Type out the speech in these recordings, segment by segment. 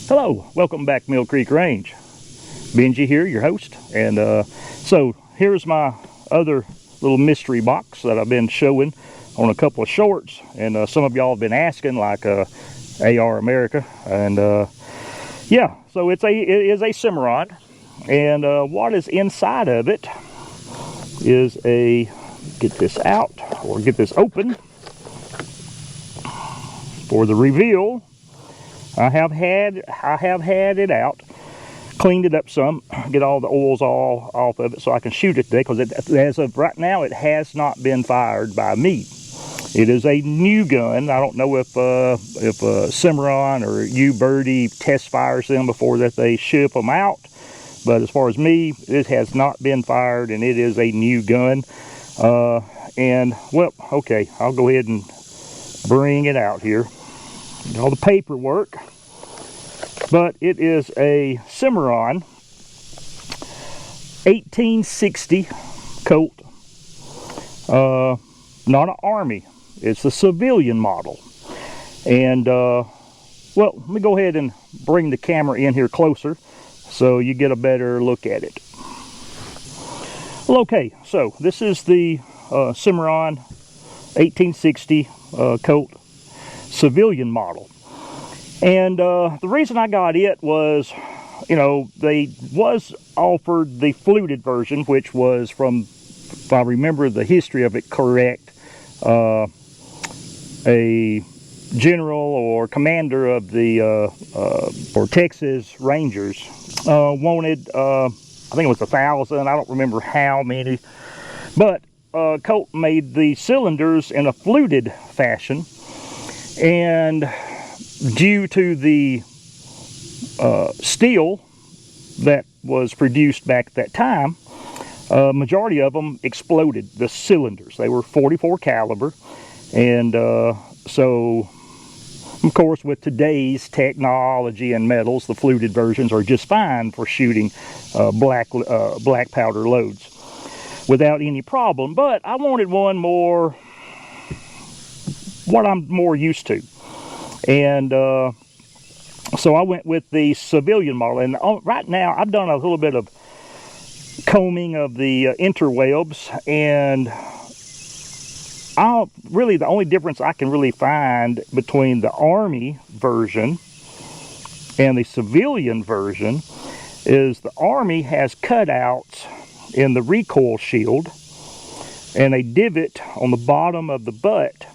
Hello, welcome back to Mill Creek Range. Benji here, your host, and so here's my other little mystery box that I've been showing on a couple of shorts, and some of y'all have been asking, like AR America, and yeah, so it is a Cimarron, and what is inside of it is a, get this out or get this open for the reveal. I have had it out, cleaned it up some, get all the oils all off of it so I can shoot it today, because as of right now it has not been fired by me. It is a new gun. I don't know if Cimarron or U-Birdie test fires them before that they ship them out, but as far as me, it has not been fired, and it is a new gun. And well, okay, I'll go ahead and bring it out here. All the paperwork, but it is a Cimarron 1860 Colt, not an Army, it's the civilian model. And well, let me go ahead and bring the camera in here closer so you get a better look at it. Well, okay, so this is the Cimarron 1860 Colt civilian model, and the reason I got it was, you know, they was offered the fluted version, which was, from, if I remember the history of it correct, a general or commander of the for Texas Rangers wanted, I think it was 1,000, I don't remember how many, but Colt made the cylinders in a fluted fashion. And due to the steel that was produced back at that time, majority of them exploded, the cylinders. They were 44 caliber, and so of course with today's technology and metals, the fluted versions are just fine for shooting black powder loads without any problem. But I wanted one more, what I'm more used to, and so I went with the civilian model. And right now I've done a little bit of combing of the interwebs, and really the only difference I can really find between the Army version and the civilian version is the Army has cutouts in the recoil shield and a divot on the bottom of the butt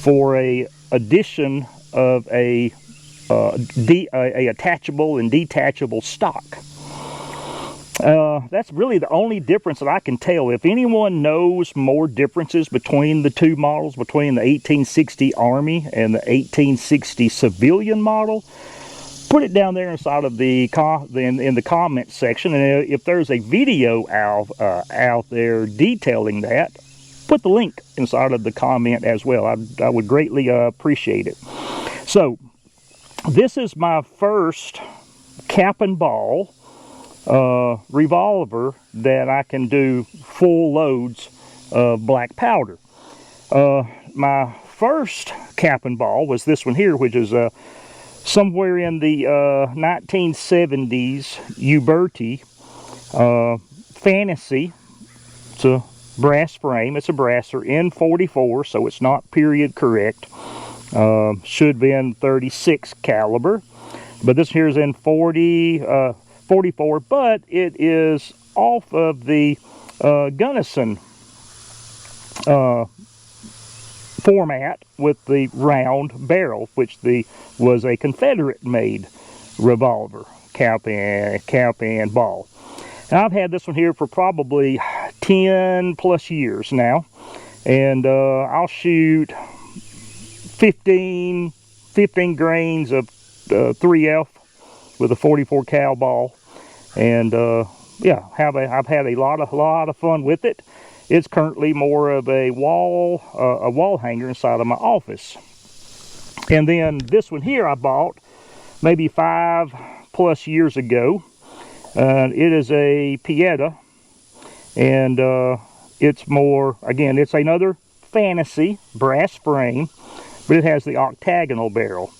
for a addition of a attachable and detachable stock. That's really the only difference that I can tell. If anyone knows more differences between the two models, between the 1860 Army and the 1860 civilian model, put it down there inside of the in the comment section. And if there's a video out there detailing that, put the link inside of the comment as well. I would greatly appreciate it. So this is my first cap and ball revolver that I can do full loads of black powder. My first cap and ball was this one here, which is somewhere in the 1970s U-Birdie Fantasy. It's a brass frame, it's a brasser in 44, so it's not period correct. Should be in 36 caliber, but this here is in 44, but it is off of the Gunnison format with the round barrel, which was a Confederate made revolver, cap and ball. And I've had this one here for probably 10 plus years now, and I'll shoot 15 grains of 3F with a 44 cal ball, and yeah, I've had a lot of fun with it. It's currently more of a wall hanger inside of my office. And then this one here I bought maybe 5 plus years ago. It is a Pieta, and it's more, again, it's another Fantasy brass frame, but it has the octagonal barrel,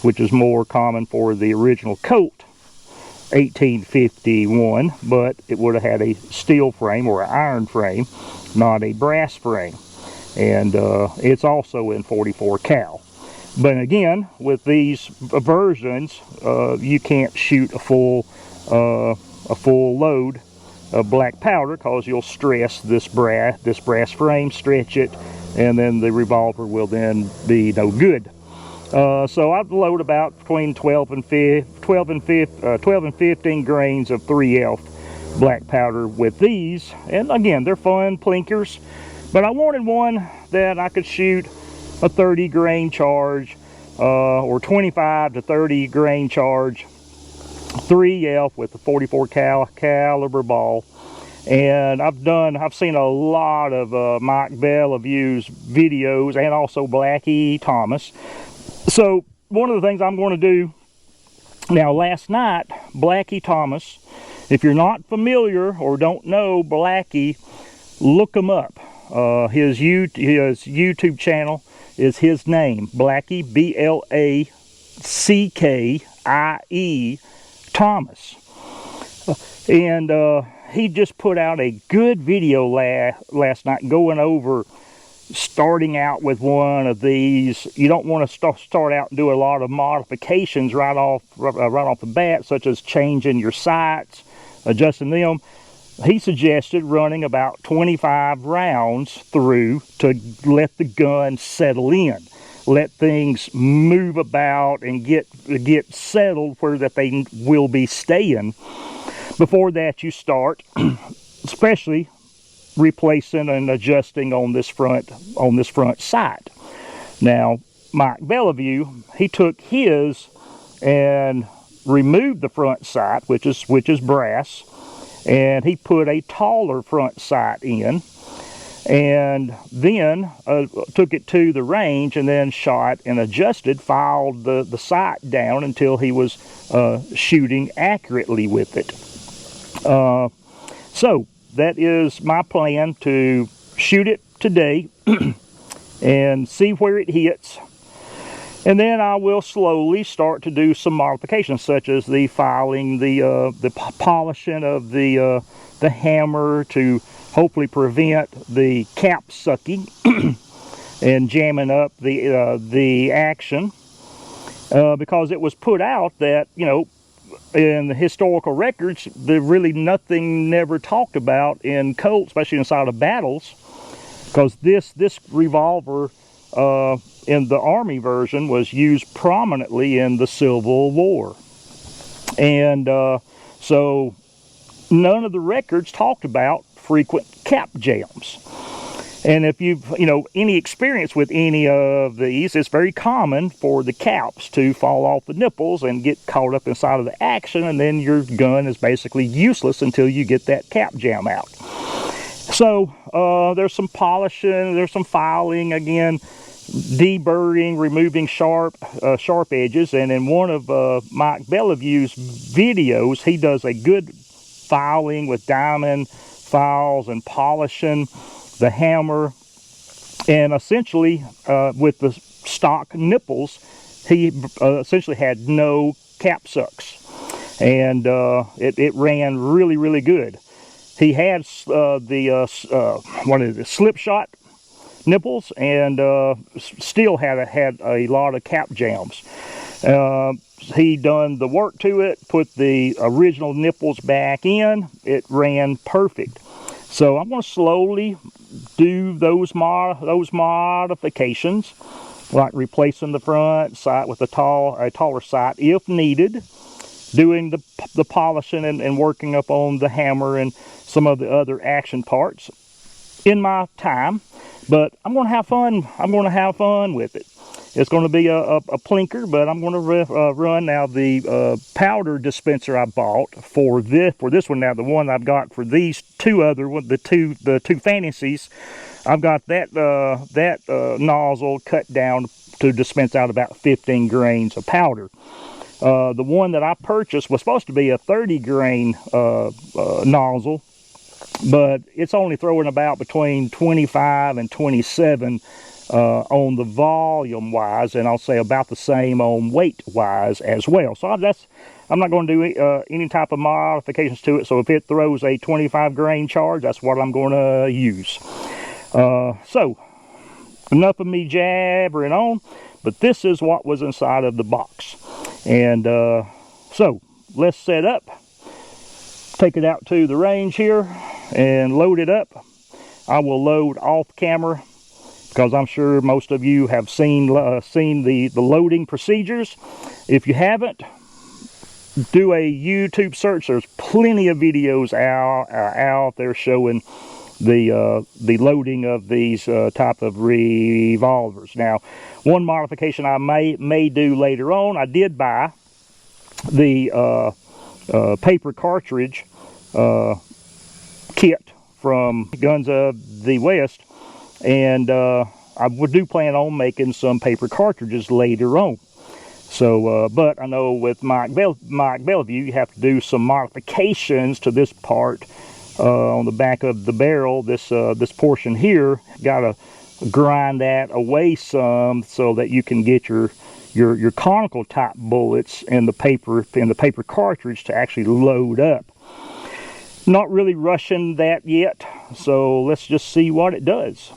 which is more common for the original Colt 1851, but it would have had a steel frame or an iron frame, not a brass frame. And it's also in 44 cal. But again, with these versions, you can't shoot a full load of black powder, because you'll stress this brass frame, stretch it, and then the revolver will then be no good. So I've loaded about between 12 and 15 grains of 3F black powder with these. And again, they're fun plinkers, but I wanted one that I could shoot a 30 grain charge, or 25 to 30 grain charge 3F with a 44 caliber ball. And I've seen a lot of Mike Bellevue's videos, and also Blackie Thomas. So one of the things I'm going to do now, last night, Blackie Thomas, if you're not familiar or don't know Blackie, look him up. His YouTube channel is his name, Blackie, B-L-A-C-K-I-E Thomas. And he just put out a good video last night going over starting out with one of these. You don't want to start out and do a lot of modifications right off the bat, such as changing your sights, adjusting them. He suggested running about 25 rounds through to let the gun settle in, let things move about and get settled where that they will be staying. Before that, you start, especially replacing and adjusting on this front sight. Now, Mike Bellevue, he took his and removed the front sight, which is brass, and he put a taller front sight in, and then took it to the range and then shot and adjusted, filed the sight down until he was shooting accurately with it. So that is my plan, to shoot it today and see where it hits. And then I will slowly start to do some modifications, such as the filing, the polishing of the hammer to hopefully prevent the cap sucking and jamming up the action. Because it was put out that, you know, in the historical records, there's really nothing never talked about in Colt, especially inside of battles, because this revolver in the Army version was used prominently in the Civil War. And so none of the records talked about frequent cap jams. And if you've, any experience with any of these, it's very common for the caps to fall off the nipples and get caught up inside of the action, and then your gun is basically useless until you get that cap jam out. So there's some polishing, there's some filing, again, deburring, removing sharp edges. And in one of Mike Bellevue's videos, he does a good filing with diamond files and polishing the hammer, and essentially with the stock nipples, he essentially had no cap sucks, and it ran really good. He had the slip shot nipples, and still had a lot of cap jams. He done the work to it, put the original nipples back in, it ran perfect. So I'm going to slowly do those modifications, like replacing the front sight with a taller sight if needed, doing the polishing and working up on the hammer and some of the other action parts in my time. But I'm going to have fun. I'm going to have fun with it. It's going to be a plinker, but I'm going to run now the powder dispenser I bought for this one. Now the one I've got for these two other ones, the two fantasies, I've got that nozzle cut down to dispense out about 15 grains of powder. The one that I purchased was supposed to be a 30 grain nozzle, but it's only throwing about between 25 and 27 on the volume wise, and I'll say about the same on weight wise as well. So I'm not going to do any type of modifications to it. So if it throws a 25 grain charge, that's what I'm going to use. So enough of me jabbering on, but this is what was inside of the box. And so let's set up, take it out to the range here and load it up. I will load off camera because I'm sure most of you have seen the loading procedures. If you haven't, do a YouTube search. There's plenty of videos out there showing the loading of these type of revolvers. Now, one modification I may do later on, I did buy the paper cartridge kit from Guns of the West, and I do plan on making some paper cartridges later on. So, but I know with Mike Bellevue, you have to do some modifications to this part on the back of the barrel. This portion here, got to grind that away some so that you can get your conical type bullets in the paper cartridge to actually load up. Not really rushing that yet, so let's just see what it does.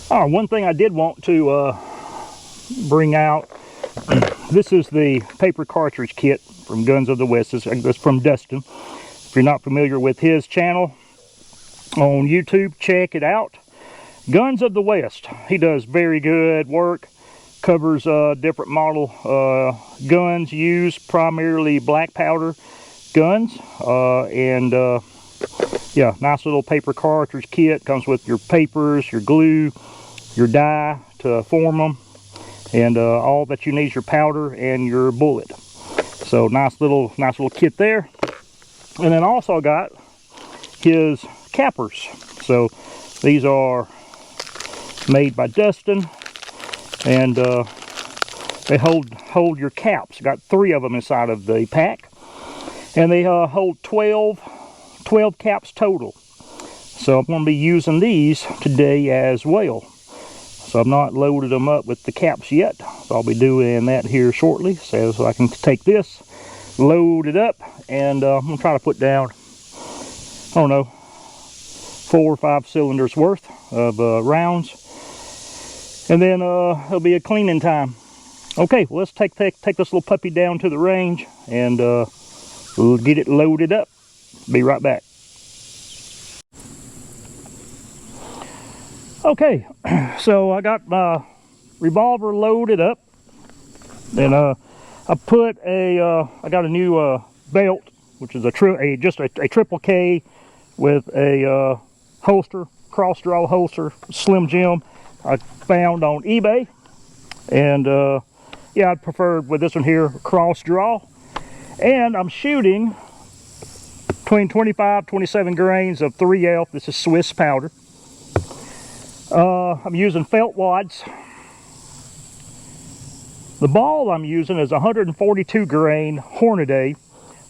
One thing I did want to bring out, this is the paper cartridge kit from Guns of the West. This is from Dustin. If you're not familiar with his channel on YouTube, check it out. Guns of the West. He does very good work. Covers different model guns used, primarily black powder guns. Yeah, nice little paper cartridge kit. Comes with your papers, your glue, your dye to form them, and all that you need is your powder and your bullet. So nice little kit there. And then also got his cappers. So these are made by Dustin, and they hold your caps. Got 3 of them inside of the pack, and they hold 12 caps total. So I'm going to be using these today as well. So I've not loaded them up with the caps yet, so I'll be doing that here shortly, so I can take this, load it up, and I'm going to try to put down, I don't know, 4 or 5 cylinders worth of rounds, and then it'll be a cleaning time. Okay, well, let's take this little puppy down to the range, and we'll get it loaded up. Be right back. Okay, so I got my revolver loaded up, and I put I got a new belt, which is just a triple K with a holster, cross draw holster, Slim Jim. I found on eBay, and yeah, I preferred with this one here, cross draw, and I'm shooting between 25-27 grains of 3F. This is Swiss powder. I'm using felt wads. The ball I'm using is 142 grain Hornady,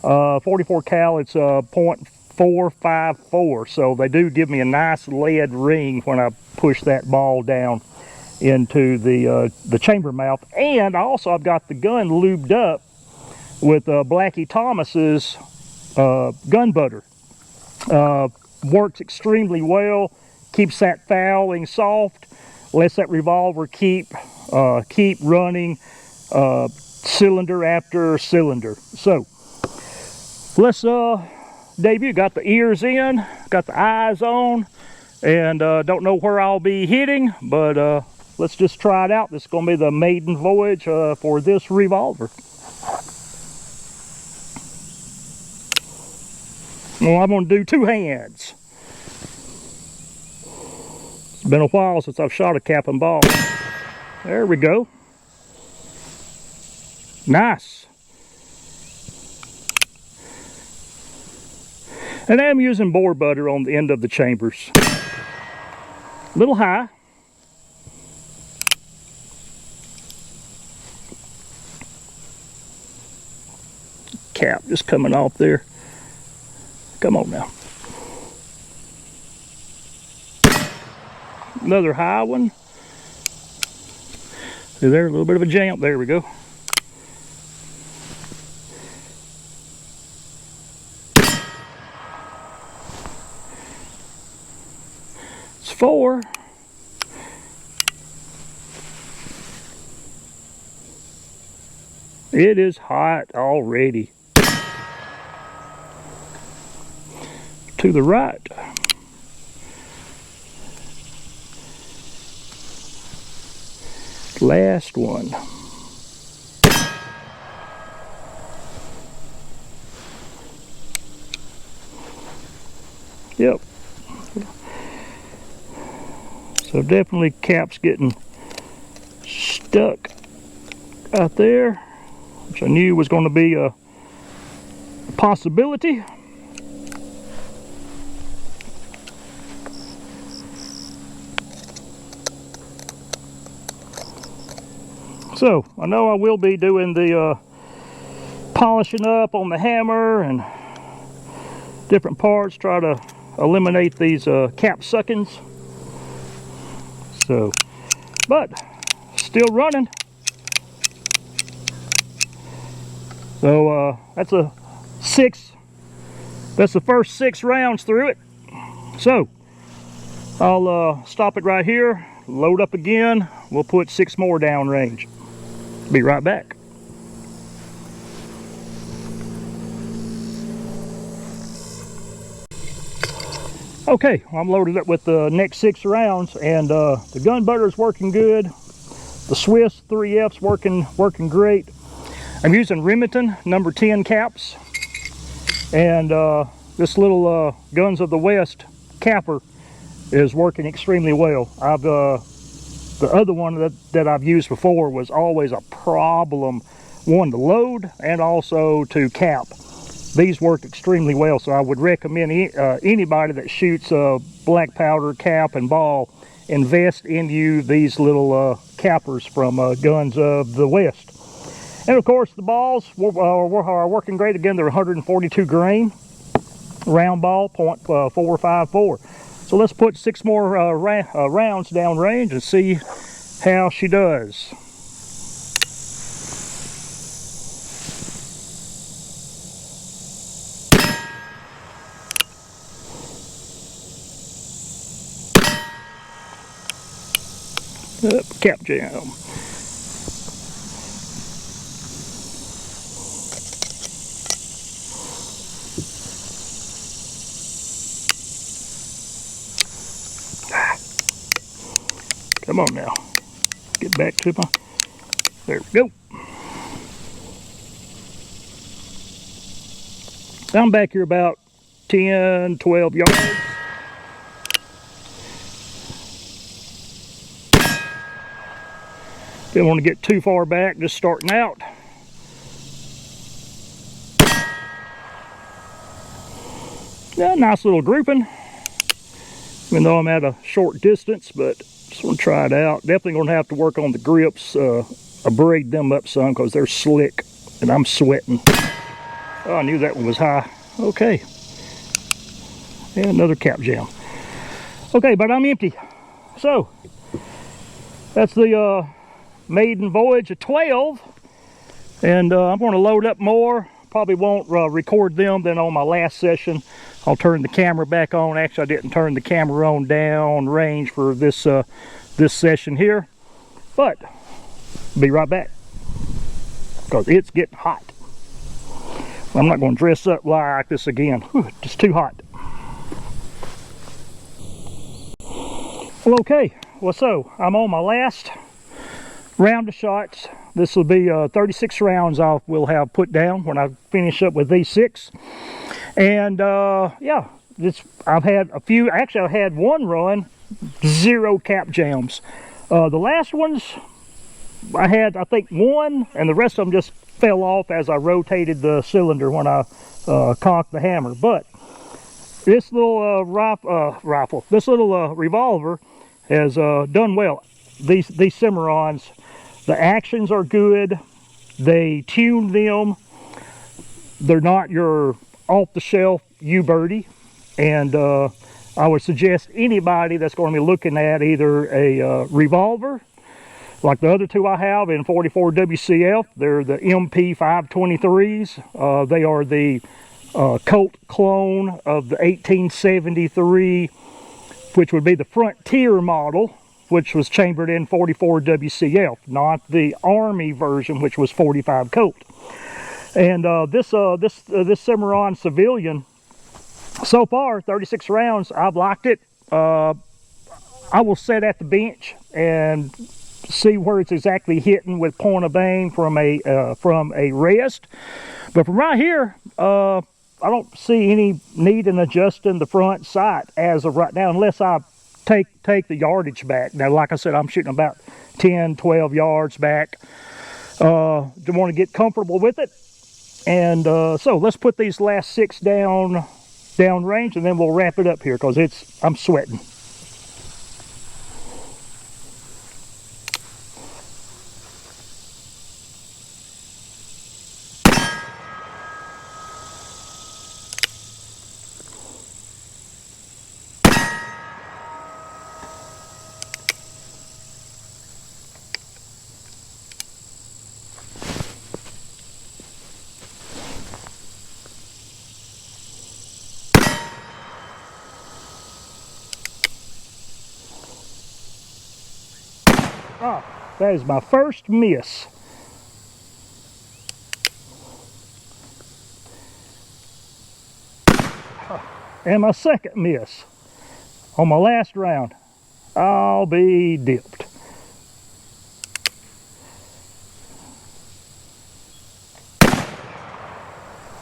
44 cal. It's .454. So they do give me a nice lead ring when I push that ball down into the chamber mouth. And also I've got the gun lubed up with Blackie Thomas's gun butter. Works extremely well, keeps that fouling soft, lets that revolver keep running cylinder after cylinder. So let's debut. Got the ears in, got the eyes on, and don't know where I'll be hitting, but let's just try it out. This is going to be the maiden voyage for this revolver. Well, I'm going to do 2 hands. It's been a while since I've shot a cap and ball. There we go. Nice. And I'm using boar butter on the end of the chambers. A little high. Cap just coming off there. Come on now. Another high one. See there, a little bit of a jump. There we go. It's 4. It is hot already. To the right. Last one. Yep. So definitely cap's getting stuck out there, which I knew was going to be a possibility. So I know I will be doing the polishing up on the hammer and different parts, try to eliminate these cap suckings. So, but still running. So that's a 6. That's the first 6 rounds through it. So I'll stop it right here, load up again. We'll put 6 more downrange. Be right back. Okay, I'm loaded up with the next 6 rounds, and the gun butter is working good. The Swiss 3F's working great. I'm using Remington number 10 caps, and this little Guns of the West capper is working extremely well. The other one that I've used before was always a problem, one to load and also to cap. These work extremely well, so I would recommend anybody that shoots black powder, cap, and ball, invest in these little cappers from Guns of the West. And of course, the balls are working great. Again, they're 142 grain, round ball, .454. So let's put 6 more rounds downrange and see how she does. Cap jam. Come on now. Get back to my... There we go. I'm back here about 10, 12 yards. Didn't want to get too far back, just starting out. Yeah, nice little grouping. Even though I'm at a short distance, but just want to try it out. Definitely going to have to work on the grips, abrade them up some because they're slick and I'm sweating. Oh, I knew that one was high. Okay. And another cap jam. Okay, but I'm empty. So, that's the maiden voyage of 12. And I'm going to load up more. Probably won't record them then on my last session. I'll turn the camera back on. Actually, I didn't turn the camera on down range for this this session here. But, be right back. Because it's getting hot. I'm not going to dress up like this again. Whew, just too hot. Well, okay. Well, so I'm on my last round of shots. This will be 36 rounds I will have put down when I finish up with these 6. And yeah, I've had a few. Actually, I had one run, 0 cap jams. The last ones, I had, I think, 1, and the rest of them just fell off as I rotated the cylinder when I cocked the hammer. But this little this little revolver has done well. These Cimarrons, the actions are good. They tuned them. They're not your off-the-shelf U-birdie. And I would suggest anybody that's going to be looking at either a revolver, like the other two I have in 44 WCF. They're the MP523s. They are the Colt clone of the 1873, which would be the Frontier model, which was chambered in 44 WCF, not the Army version, which was 45 Colt. And this Cimarron Civilian, so far 36 rounds, I've liked it. I will set at the bench and see where it's exactly hitting with point of aim from a rest. But from right here, I don't see any need in adjusting the front sight as of right now, unless I take the yardage back. Now, like I said, I'm shooting about 10, 12 yards back. Do want to get comfortable with it. And so let's put these last 6 down range, and then we'll wrap it up here, because I'm sweating. Ah, that is my first miss. And my second miss on my last round. I'll be dipped.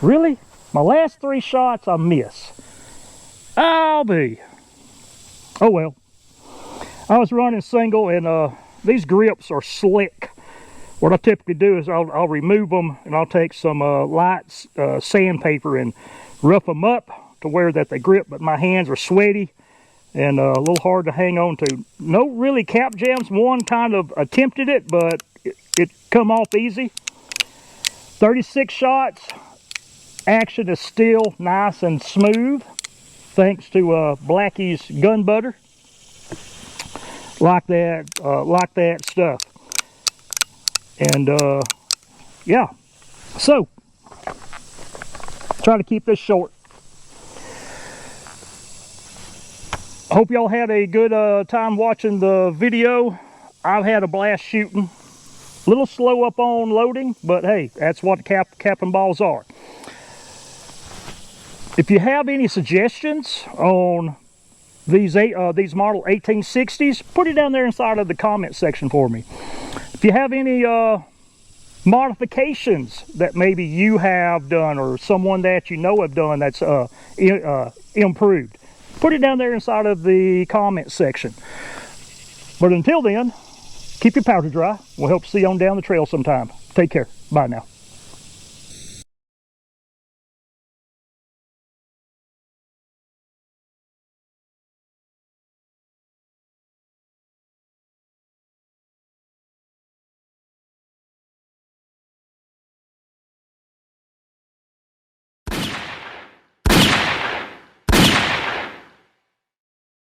Really? My last 3 shots I miss. I'll be. Oh well. I was running single, and these grips are slick. What I typically do is I'll remove them, and I'll take some light sandpaper and rough them up to where that they grip, but my hands are sweaty and a little hard to hang on to. No really cap jams. One kind of attempted it, but it come off easy. 36 shots. Action is still nice and smooth, thanks to Blackie's gun butter. Like that stuff. And yeah, so try to keep this short. Hope y'all had a good time watching the video. I've had a blast shooting. A little slow up on loading, but hey, that's what cap and balls are. If you have any suggestions on these model 1860s, put it down there inside of the comment section for me. If you have any modifications that maybe you have done, or someone that you know have done that's improved, put it down there inside of the comment section. But until then, keep your powder dry. We'll help see you on down the trail sometime. Take care. Bye now.